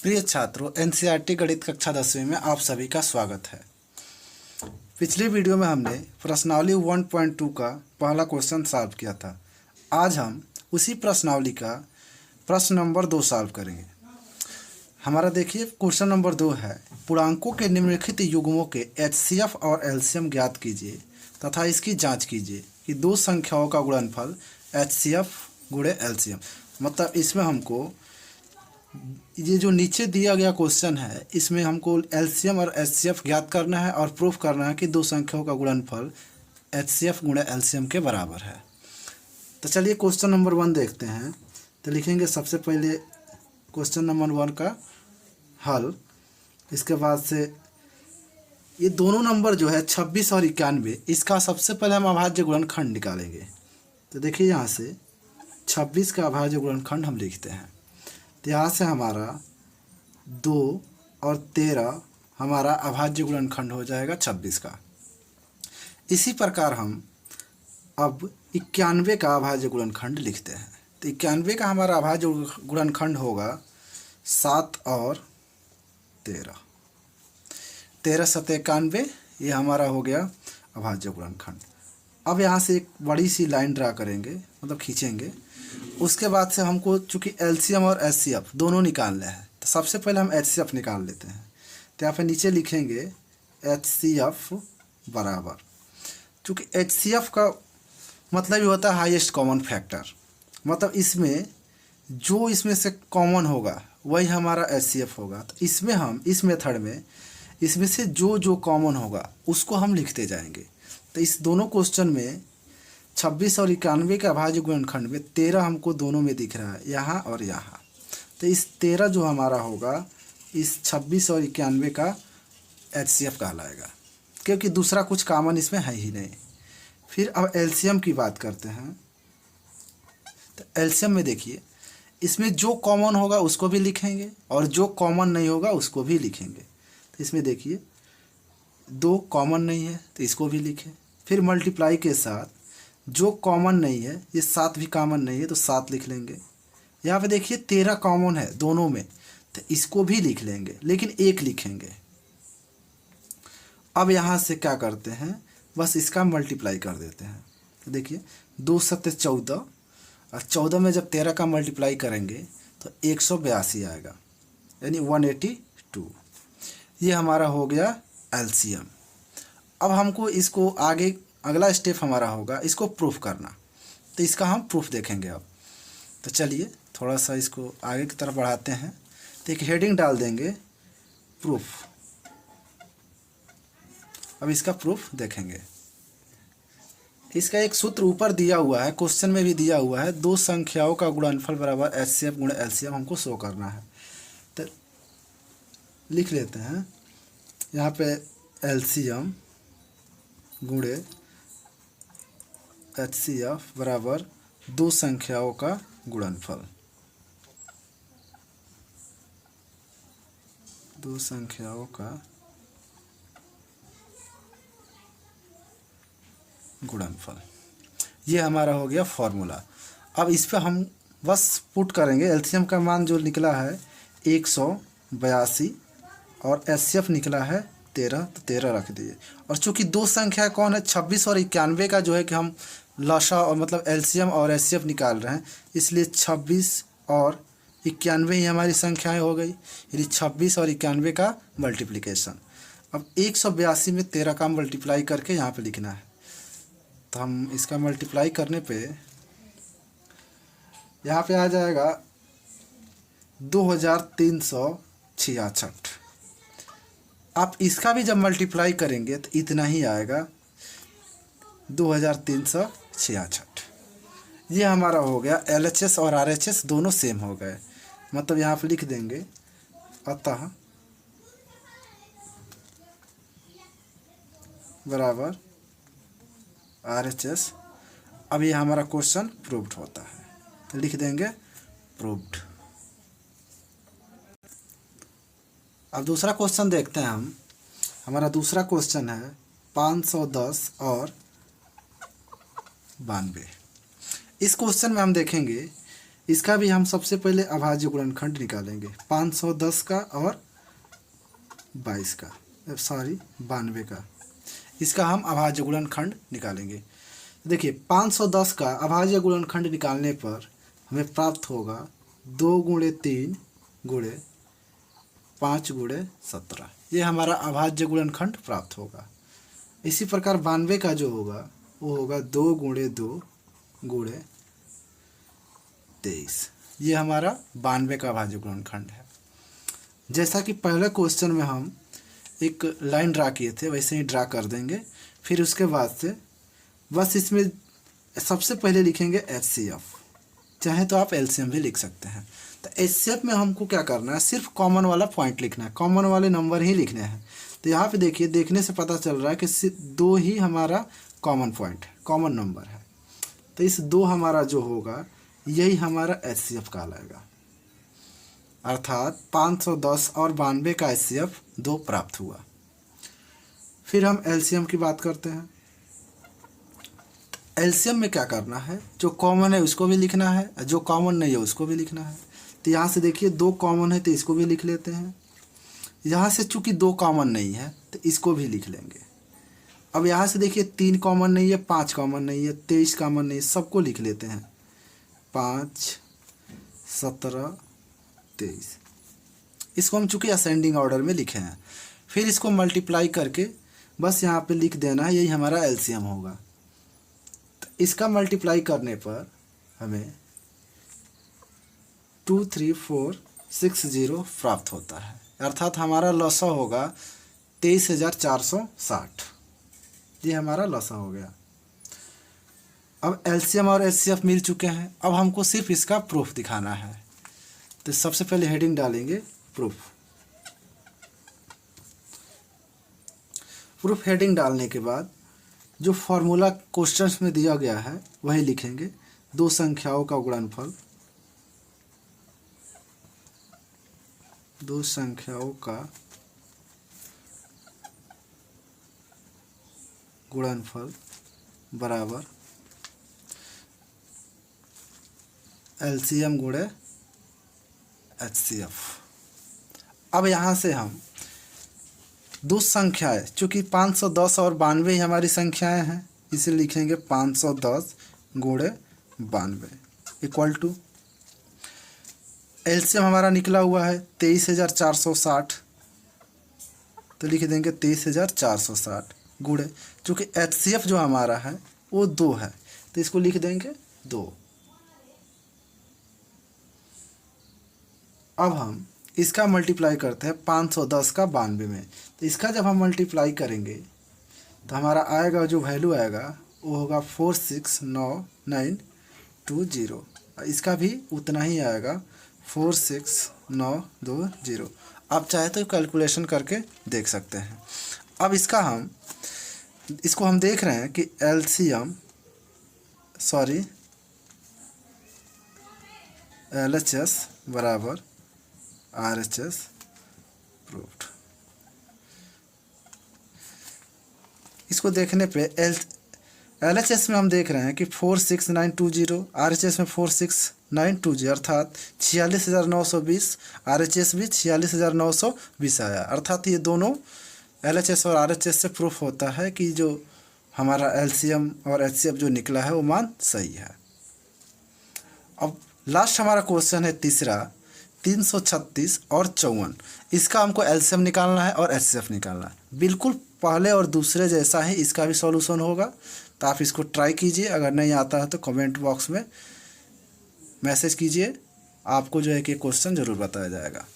प्रिय छात्रों, एनसीईआरटी गणित कक्षा 10वीं में आप सभी का स्वागत है। पिछली वीडियो में हमने प्रश्नावली 1.2 का पहला क्वेश्चन सॉल्व किया था। आज हम उसी प्रश्नावली का प्रश्न नंबर 2 सॉल्व करेंगे। हमारा देखिए क्वेश्चन नंबर 2 है, पूर्णांकों के निम्नलिखित युग्मों के एचसीएफ और एलसीएम ज्ञात कीजिए तथा इसकी जाँच कीजिए कि दो संख्याओं का गुणनफल एचसीएफ गुणे एलसीएम। मतलब इसमें हमको ये जो नीचे दिया गया क्वेश्चन है, इसमें हमको एलसीएम और एचसीएफ ज्ञात करना है और प्रूफ करना है कि दो संख्याओं का गुणनफल एचसीएफ गुणा एलसीएम के बराबर है। तो चलिए क्वेश्चन नंबर 1 देखते हैं। तो लिखेंगे सबसे पहले क्वेश्चन नंबर 1 का हल। इसके बाद से ये दोनों नंबर जो है 26 और 91, इसका सबसे पहले हम अभाज्य गुणनखंड निकालेंगे। तो देखिए यहाँ से 26 का अभाज्य गुणनखंड हम लिखते हैं। तो यहाँ से हमारा 2 और 13 हमारा अभाज्य गुणनखंड हो जाएगा 26 का। इसी प्रकार हम अब 91 का अभाज्य गुणनखंड लिखते हैं। तो 91 का हमारा अभाज्य गुणनखंड होगा 7 और 13। 13 7 91, ये हमारा हो गया अभाज्य गुणनखंड। अब यहाँ से एक बड़ी सी लाइन ड्रा करेंगे, मतलब खींचेंगे। उसके बाद से हमको चूँकि एलसीएम और एचसीएफ दोनों निकालने हैं, तो सबसे पहले हम एचसीएफ निकाल लेते हैं। तो यहाँ पे नीचे लिखेंगे एचसीएफ बराबर, चूँकि एचसीएफ का मतलब ये होता है हाईएस्ट कॉमन फैक्टर। मतलब इसमें जो इसमें से कॉमन होगा वही हमारा एचसीएफ होगा। तो इसमें हम इस मेथड में इसमें से जो कॉमन होगा उसको हम लिखते जाएंगे। तो इस दोनों क्वेश्चन में 26 और 91 का अभाज्य गुणनखंड में 13 हमको दोनों में दिख रहा है, यहाँ और यहाँ। तो इस 13 जो हमारा होगा इस 26 और 91 का एचसीएफ कहलाएगा, क्योंकि दूसरा कुछ कॉमन इसमें है ही नहीं। फिर अब एलसीएम की बात करते हैं। तो एलसीएम में देखिए इसमें जो कॉमन होगा उसको भी लिखेंगे और जो कॉमन नहीं होगा उसको भी लिखेंगे। तो इसमें देखिए 2 कॉमन नहीं है तो इसको भी लिखें। फिर मल्टीप्लाई के साथ जो कॉमन नहीं है, ये 7 भी कॉमन नहीं है तो 7 लिख लेंगे। यहाँ पे देखिए 13 कॉमन है दोनों में, तो इसको भी लिख लेंगे, लेकिन 1 लिखेंगे। अब यहाँ से क्या करते हैं, बस इसका मल्टीप्लाई कर देते हैं। तो देखिए 2 7 14 और 14 में जब 13 का मल्टीप्लाई करेंगे तो 182 आएगा, यानी 182। ये हमारा हो गया एलसीएम। अब हमको इसको आगे अगला स्टेप हमारा होगा इसको प्रूफ करना। तो इसका हम प्रूफ देखेंगे अब। तो चलिए थोड़ा सा इसको आगे की तरफ बढ़ाते हैं। तो एक हेडिंग डाल देंगे प्रूफ। अब इसका प्रूफ देखेंगे। इसका एक सूत्र ऊपर दिया हुआ है, क्वेश्चन में भी दिया हुआ है, दो संख्याओं का गुणनफल बराबर एचसीएफ गुणा एलसीएम हमको शो करना है। तो लिख लेते हैं यहाँ पे एलसीएम गुणे एचसीएफ बराबर दो संख्याओं का गुणनफल। दो संख्याओं का गुणनफल, ये हमारा हो गया फॉर्मूला। अब इस पर हम बस पुट करेंगे। एलसीएम का मान जो निकला है 182 और एचसीएफ निकला है 13, तो 13 रख दीजिए। और चूंकि दो संख्या कौन है 26 और 91 का जो है कि हम लसा और मतलब एलसीएम और एचसीएफ निकाल रहे हैं, इसलिए 26 और 91 ही हमारी संख्याएं हो गई, यानी 26 और 91 का मल्टीप्लिकेशन। अब 182 में 13 का मल्टीप्लाई करके यहाँ पे लिखना है। तो हम इसका मल्टीप्लाई करने पे यहाँ पे आ जाएगा 2366। आप इसका भी जब मल्टीप्लाई करेंगे तो इतना ही आएगा 2366। ये हमारा हो गया। एलएचएस और आरएचएस दोनों सेम हो गए। मतलब यहाँ पे लिख देंगे अतः बराबर आरएचएस। अब ये हमारा क्वेश्चन प्रूव्ड होता है, तो लिख देंगे प्रूव्ड। अब दूसरा क्वेश्चन देखते हैं हम। हमारा दूसरा क्वेश्चन है 510 और 92। इस क्वेश्चन में हम देखेंगे इसका भी हम सबसे पहले अभाज्य गुणनखंड निकालेंगे 510 का और 22 का, सॉरी 92 का। इसका हम अभाज्य गुणनखंड निकालेंगे। देखिए 510 का अभाज्य गुणनखंड निकालने पर हमें प्राप्त होगा 2 × 3 × 5 × 17। ये हमारा अभाज्य गुणनखंड प्राप्त होगा। इसी प्रकार 92 का जो होगा वो होगा 2 × 2 × 23। ये हमारा 92 का अभाज्य गुणनखंड है। जैसा कि पहले क्वेश्चन में हम एक लाइन ड्रा किए थे वैसे ही ड्रा कर देंगे। फिर उसके बाद से बस इसमें सबसे पहले लिखेंगे HCF, चाहे तो आप LCM भी लिख सकते हैं। तो HCF में हमको क्या करना है, सिर्फ कॉमन वाला पॉइंट लिखना है, कॉमन वाले नंबर ही लिखने हैं। तो यहाँ पे देखिए, देखने से पता चल रहा है कि सिर्फ 2 ही हमारा कॉमन पॉइंट है, कॉमन नंबर है। तो इस 2 हमारा जो होगा यही हमारा HCF कहलाएगा। अर्थात 510 और 92 का HCF 2 प्राप्त हुआ। फिर हम LCM की बात करते हैं। LCM में क्या करना है, जो कॉमन है उसको भी लिखना है, जो कॉमन नहीं है उसको भी लिखना है। तो यहाँ से देखिए 2 कॉमन है तो इसको भी लिख लेते हैं। यहाँ से चूंकि 2 कॉमन नहीं है तो इसको भी लिख लेंगे। अब यहाँ से देखिए 3 कॉमन नहीं है, 5 कॉमन नहीं है, 23 कॉमन नहीं है, सबको लिख लेते हैं। 5, 17, 23। इसको हम चूँकि असेंडिंग ऑर्डर में लिखे हैं। फिर इसको मल्टीप्लाई करके बस यहाँ पे लिख देना है, यही हमारा LCM होगा। तो इसका मल्टीप्लाई करने पर हमें 23460 प्राप्त होता है। अर्थात हमारा लॉसा होगा 23,460। ये हमारा लॉसा हो गया। अब LCM और HCF मिल चुके हैं। अब हमको सिर्फ इसका प्रूफ दिखाना है। तो सबसे पहले हेडिंग डालेंगे प्रूफ। प्रूफ हेडिंग डालने के बाद जो फॉर्मूला क्वेश्चंस में दिया गया है वही लिखेंगे। 2 संख्याओं का गुणनफल, 2 संख्याओं का गुणनफल बराबर LCM × HCF। अब यहाँ से हम 2 संख्याएं, चूँकि 510 और 92 हमारी संख्याएं हैं, इसे लिखेंगे 510 × 92 इक्वल टू LCM हमारा निकला हुआ है 23,460, तो लिख देंगे 23,460 गुणे, चूँकि HCF जो हमारा है वो 2 है तो इसको लिख देंगे 2। अब हम इसका मल्टीप्लाई करते हैं 510 का 92 में। तो इसका जब हम मल्टीप्लाई करेंगे तो हमारा आएगा, जो वैल्यू आएगा वो होगा 46920। इसका भी उतना ही आएगा 46920। आप चाहे तो कैलकुलेशन करके देख सकते हैं। अब इसको हम देख रहे हैं कि LHS बराबर RHS प्रूव्ड। इसको देखने पे LHS में हम देख रहे हैं कि 46920, RHS में 46920, अर्थात 46,920। RHS भी 46,920 आया। अर्थात ये दोनों LHS और RHS से प्रूफ होता है कि जो हमारा LCM और HCF जो निकला है वो मान सही है। अब लास्ट हमारा क्वेश्चन है तीसरा, 336 और 54। इसका हमको LCM निकालना है और HCF निकालना है। बिल्कुल पहले और दूसरे जैसा ही इसका भी सॉल्यूशन होगा। तो आप इसको ट्राई कीजिए। अगर नहीं आता है तो कमेंट बॉक्स में मैसेज कीजिए, आपको जो है कि क्वेश्चन ज़रूर बताया जाएगा।